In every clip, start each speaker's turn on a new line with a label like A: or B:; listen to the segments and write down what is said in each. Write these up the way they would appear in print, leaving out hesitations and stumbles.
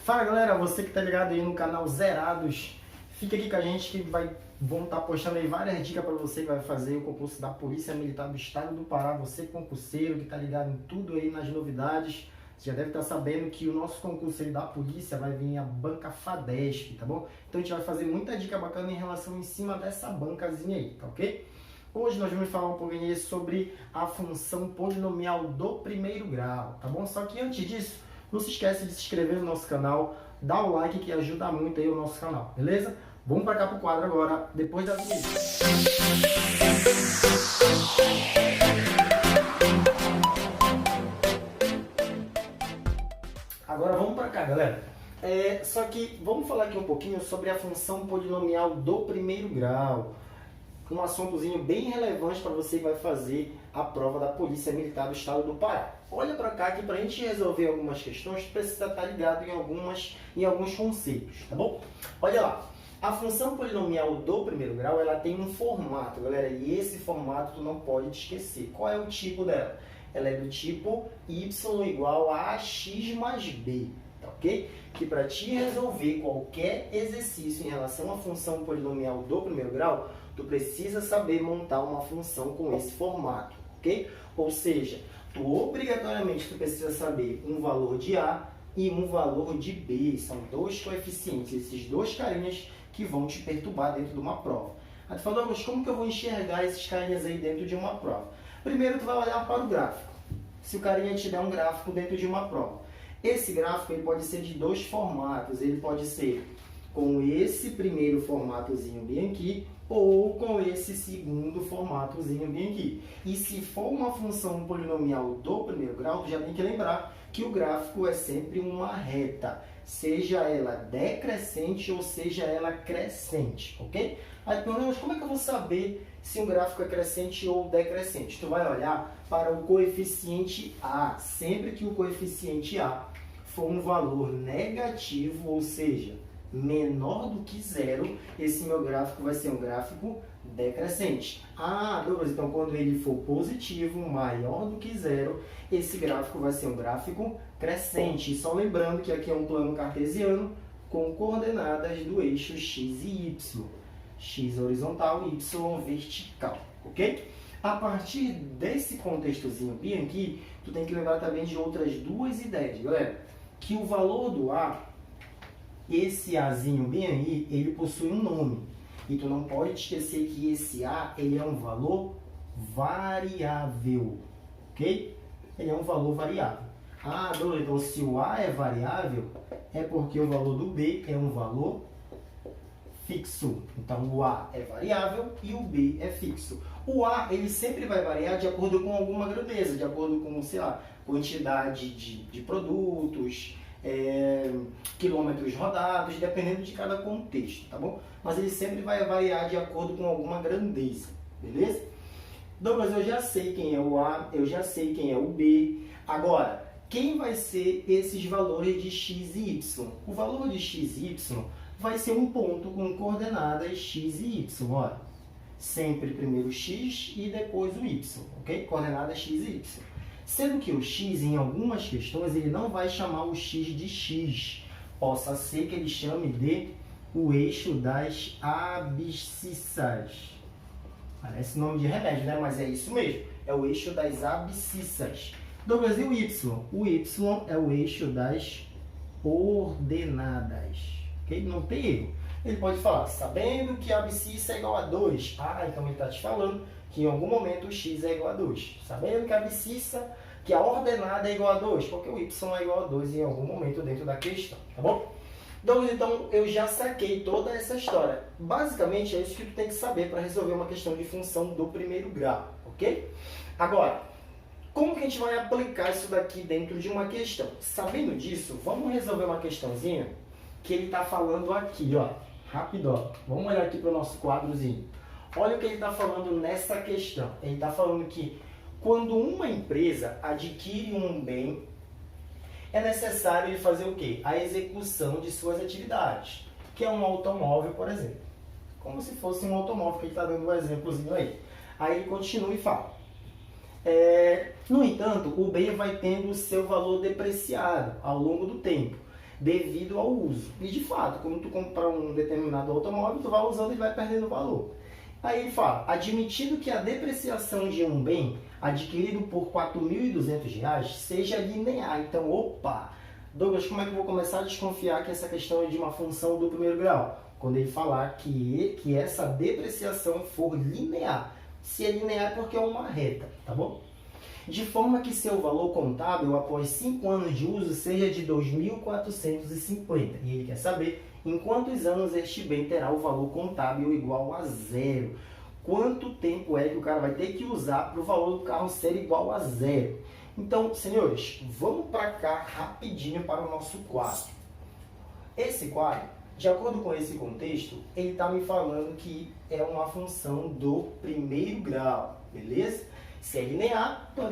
A: Fala galera, você que tá ligado aí no canal Zerados, fica aqui com a gente que vamos estar postando aí várias dicas para você que vai fazer o concurso da Polícia Militar do Estado do Pará. Você concurseiro que tá ligado em tudo aí nas novidades, você já deve estar sabendo que o nosso concurso aí da Polícia vai vir a banca FADESP, tá bom? Então a gente vai fazer muita dica bacana em relação em cima dessa bancazinha aí, tá ok? Hoje nós vamos falar um pouquinho aí sobre a função polinomial do primeiro grau, tá bom? Só que antes disso, não se esquece de se inscrever no nosso canal, dá o like que ajuda muito aí o nosso canal, beleza? Vamos para cá pro quadro agora, depois da vinheta. Agora vamos para cá, galera. Só que vamos falar aqui um pouquinho sobre a função polinomial do primeiro grau. Um assuntozinho bem relevante para você que vai fazer a prova da Polícia Militar do Estado do Pará. Olha para cá que para a gente resolver algumas questões, precisa estar ligado em alguns conceitos, tá bom? Olha lá, a função polinomial do primeiro grau, ela tem um formato, galera, e esse formato tu não pode esquecer. Qual é o tipo dela? Ela é do tipo y igual a ax mais b, tá ok? Que para te resolver qualquer exercício em relação à função polinomial do primeiro grau, tu precisa saber montar uma função com esse formato, ok? Ou seja, obrigatoriamente tu precisa saber um valor de A e um valor de B. São dois coeficientes, esses dois carinhas que vão te perturbar dentro de uma prova. Aí tu fala, mas como que eu vou enxergar esses carinhas aí dentro de uma prova? Primeiro tu vai olhar para o gráfico. Se o carinha te der um gráfico dentro de uma prova, esse gráfico ele pode ser de dois formatos. Ele pode ser com esse primeiro formatozinho bem aqui, ou com esse segundo formatozinho bem aqui. E se for uma função polinomial do primeiro grau, tu já tem que lembrar que o gráfico é sempre uma reta, seja ela decrescente ou seja ela crescente, ok? Aí tu pergunta, mas como é que eu vou saber se um gráfico é crescente ou decrescente? Tu vai olhar para o coeficiente A. Sempre que o coeficiente A for um valor negativo, ou seja, menor do que zero, esse meu gráfico vai ser um gráfico decrescente. Ah, Douglas, então quando ele for positivo, maior do que zero, esse gráfico vai ser um gráfico crescente. E só lembrando que aqui é um plano cartesiano com coordenadas do eixo x e y. X horizontal e y vertical, ok? A partir desse contextozinho bem aqui, tu tem que lembrar também de outras duas ideias, galera. Que o valor do A, esse Azinho bem aí, ele possui um nome. E tu não pode esquecer que esse A, ele é um valor variável, ok? Ele é um valor variável. Ah, Douglas, então se o A é variável, é porque o valor do B é um valor fixo. Então o A é variável e o B é fixo. O A, ele sempre vai variar de acordo com alguma grandeza, de acordo com, sei lá, quantidade de produtos, quilômetros rodados, dependendo de cada contexto, tá bom? Mas ele sempre vai variar de acordo com alguma grandeza, beleza? Douglas, eu já sei quem é o A, eu já sei quem é o B. Agora, quem vai ser esses valores de x e y? O valor de x e y vai ser um ponto com coordenadas x e y, olha. Sempre primeiro x e depois o y, ok? Coordenadas x e y. Sendo que o x, em algumas questões, ele não vai chamar o x de x. Possa ser que ele chame de o eixo das abscissas. Parece nome de remédio, né? Mas é isso mesmo. É o eixo das abscissas. Douglas, e o y? O y é o eixo das ordenadas. Okay? Não tem erro. Ele pode falar, sabendo que a abscissa é igual a 2. Ah, então ele está te falando que em algum momento o x é igual a 2. Sabendo que a abscissa, que a ordenada é igual a 2, porque o y é igual a 2 em algum momento dentro da questão, tá bom? Então, eu já saquei toda essa história. Basicamente, é isso que tu tem que saber para resolver uma questão de função do primeiro grau, ok? Agora, como que a gente vai aplicar isso daqui dentro de uma questão? Sabendo disso, vamos resolver uma questãozinha que ele está falando aqui, ó. Rápido, ó. Vamos olhar aqui para o nosso quadrozinho. Olha o que ele está falando nessa questão. Ele está falando que quando uma empresa adquire um bem, é necessário ele fazer o quê? A execução de suas atividades, que é um automóvel, por exemplo. Como se fosse um automóvel, que ele está dando um exemplozinho aí. Aí ele continua e fala. No entanto, o bem vai tendo o seu valor depreciado ao longo do tempo. devido ao uso. E de fato, quando tu comprar um determinado automóvel, tu vai usando e vai perdendo valor. Aí ele fala, admitido que a depreciação de um bem adquirido por R$ 4.200 seja linear. Então, opa, Douglas, como é que eu vou começar a desconfiar que essa questão é de uma função do primeiro grau? Quando ele falar que essa depreciação for linear. Se é linear é porque é uma reta, tá bom? De forma que seu valor contábil após 5 anos de uso seja de 2.450. E ele quer saber em quantos anos este bem terá o valor contábil igual a zero. Quanto tempo é que o cara vai ter que usar para o valor do carro ser igual a zero? Então, senhores, vamos para cá rapidinho para o nosso quadro. Esse quadro, de acordo com esse contexto, ele está me falando que é uma função do primeiro grau, beleza? Se é linear, então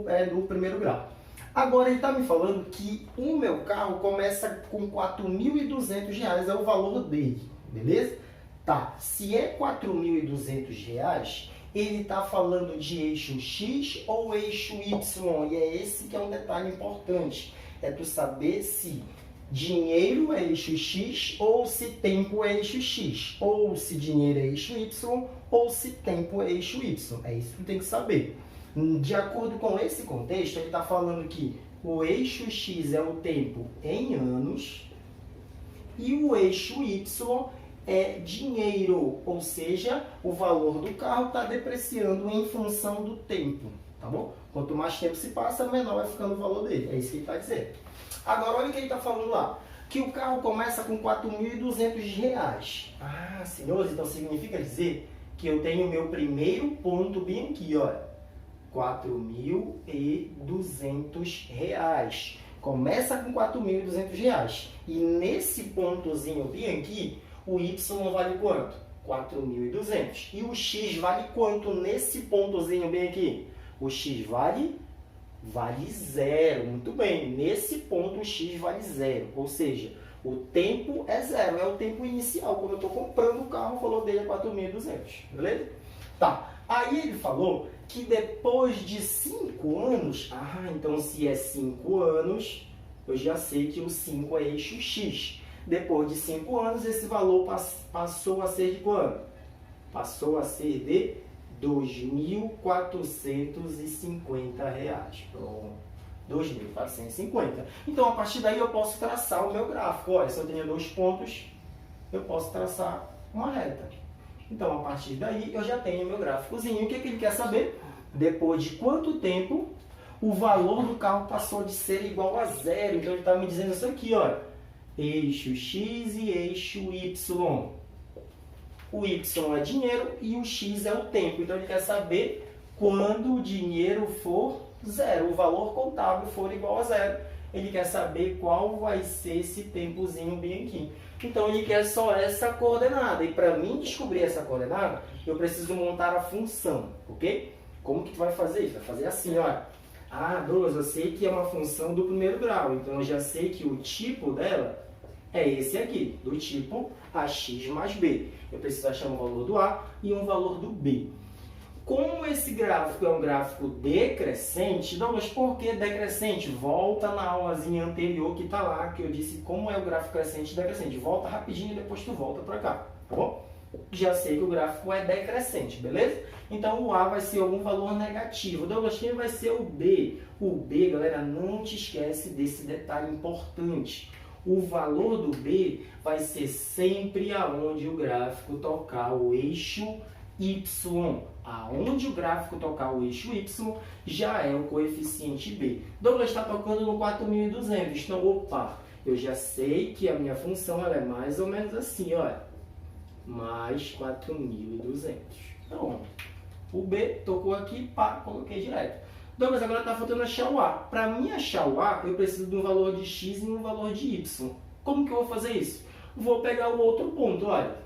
A: é do primeiro grau. Agora ele está me falando que o meu carro começa com R$ 4.200, é o valor dele, beleza? Tá, se é R$ 4.200, ele está falando de eixo X ou eixo Y? E é esse que é um detalhe importante, é tu saber se dinheiro é eixo X ou se tempo é eixo X, ou se dinheiro é eixo Y ou se tempo é eixo Y. É isso que tu tem que saber. De acordo com esse contexto, ele está falando que o eixo X é o tempo em anos e o eixo Y é dinheiro, ou seja, o valor do carro está depreciando em função do tempo, tá bom? Quanto mais tempo se passa, menor vai ficando o valor dele, é isso que ele está dizendo. Agora, olha o que ele está falando lá, que o carro começa com R$ 4.200. Ah, senhores, então significa dizer que eu tenho o meu primeiro ponto bem aqui, olha. R$ 4.200. Começa com R$ 4.200. E nesse pontozinho bem aqui, o Y vale quanto? 4.200. E o X vale quanto nesse pontozinho bem aqui? O X vale zero. Muito bem. Nesse ponto o X vale zero. Ou seja, o tempo é zero. É o tempo inicial. Quando eu estou comprando o carro, o valor dele é 4.200. Beleza? Tá. Aí ele falou que depois de 5 anos, então se é 5 anos, eu já sei que o 5 é eixo X. Depois de 5 anos, esse valor passou a ser de quanto? Passou a ser de R$ 2.450. Pronto. 2.450. Então, a partir daí, eu posso traçar o meu gráfico. Olha, se eu tenho 2 pontos, eu posso traçar uma reta. Então, a partir daí, eu já tenho meu gráficozinho. O que ele quer saber? Depois de quanto tempo o valor do carro passou de ser igual a zero. Então, ele está me dizendo isso aqui, olha. Eixo X e eixo Y. O Y é dinheiro e o X é o tempo. Então, ele quer saber quando o dinheiro for zero, o valor contábil for igual a zero. Ele quer saber qual vai ser esse tempozinho bem aqui. Então, ele quer só essa coordenada. E para mim descobrir essa coordenada, eu preciso montar a função, ok? Como que tu vai fazer isso? Vai fazer assim, olha. Douglas, eu sei que é uma função do primeiro grau. Então, eu já sei que o tipo dela é esse aqui, do tipo AX mais B. Eu preciso achar um valor do A e um valor do B. Como esse gráfico é um gráfico decrescente, Douglas, por que decrescente? Volta na aulazinha anterior que está lá, que eu disse como é o gráfico crescente e decrescente. Volta rapidinho e depois tu volta para cá, tá bom? Já sei que o gráfico é decrescente, beleza? Então o A vai ser algum valor negativo. Douglas, quem vai ser o B? O B, galera, não te esquece desse detalhe importante. O valor do B vai ser sempre aonde o gráfico tocar o eixo Y. Aonde o gráfico tocar o eixo Y, já é o coeficiente B. Douglas está tocando no 4.200. Então, opa, eu já sei que a minha função ela é mais ou menos assim, olha. Mais 4.200. Então, o B tocou aqui, pá, coloquei direto. Douglas, agora está faltando achar o A. Para mim achar o A, eu preciso de um valor de X e um valor de Y. Como que eu vou fazer isso? Vou pegar o outro ponto, olha.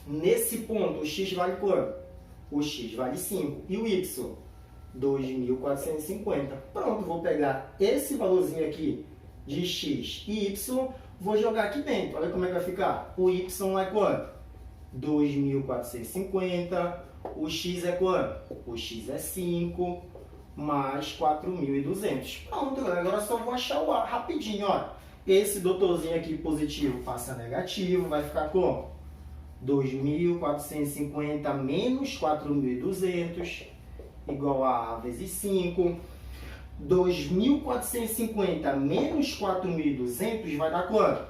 A: Nesse ponto, o X vale quanto? O X vale 5. E o Y? 2.450. Pronto, vou pegar esse valorzinho aqui de X e Y, vou jogar aqui dentro. Olha como é que vai ficar. O Y é quanto? 2.450. O X é quanto? O X é 5 mais 4.200. Pronto, agora só vou achar o A rapidinho, ó. Esse doutorzinho aqui positivo passa negativo, vai ficar como? 2.450 menos 4.200 igual a vezes 5. 2.450 menos 4.200 vai dar quanto?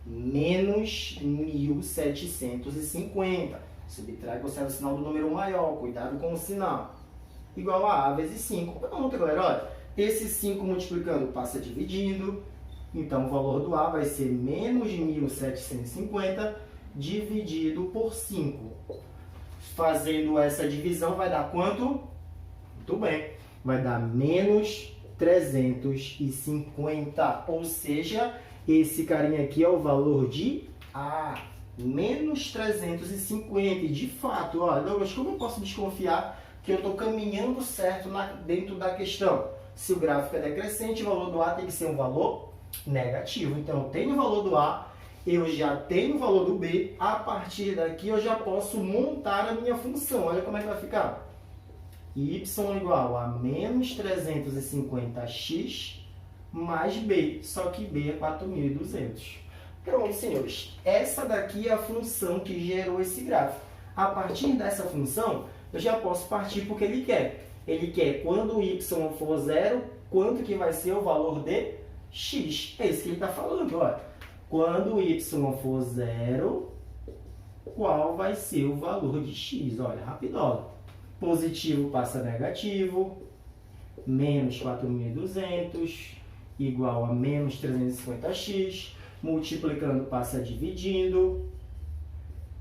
A: Menos 1.750. Subtrai e observa o sinal do número maior. Cuidado com o sinal. Igual a A vezes 5. Pronto, galera. Olha, esse 5 multiplicando passa dividindo. Então, o valor do A vai ser menos 1.750 dividido por 5. Fazendo essa divisão vai dar quanto? Muito bem. Vai dar menos 350. Ou seja, esse carinha aqui é o valor de A. Menos 350. E de fato, olha, Douglas, como eu posso desconfiar que eu estou caminhando certo dentro da questão? Se o gráfico é decrescente, o valor do A tem que ser um valor negativo. Então, eu tenho o valor do A, eu já tenho o valor do B. A partir daqui, eu já posso montar a minha função. Olha como é que vai ficar. Y igual a menos 350x mais B. Só que B é 4.200. Pronto, senhores. Essa daqui é a função que gerou esse gráfico. A partir dessa função, eu já posso partir para o que ele quer. Ele quer, quando o y for zero, quanto que vai ser o valor de x. É isso que ele está falando, olha. Quando o y for zero, qual vai ser o valor de x? Olha, rapidão. Positivo passa negativo, menos 4.200, igual a menos 350x. Multiplicando passa dividindo,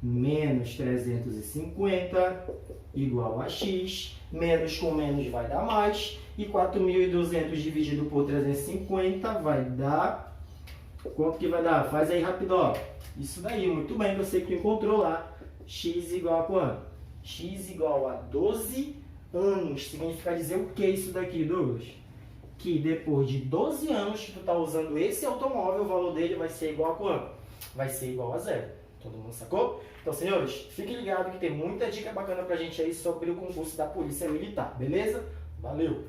A: menos 350 igual a x, menos com menos vai dar mais, e 4.200 dividido por 350 vai dar, quanto que vai dar? Faz aí rapidão, isso daí, muito bem, que eu sei que tu encontrou lá, x igual a quanto? X igual a 12 anos, significa dizer o que isso daqui, Douglas? Que depois de 12 anos que tu está usando esse automóvel, o valor dele vai ser igual a quanto? Vai ser igual a zero. Todo mundo sacou? Então, senhores, fiquem ligados que tem muita dica bacana pra gente aí sobre o concurso da Polícia Militar, beleza? Valeu!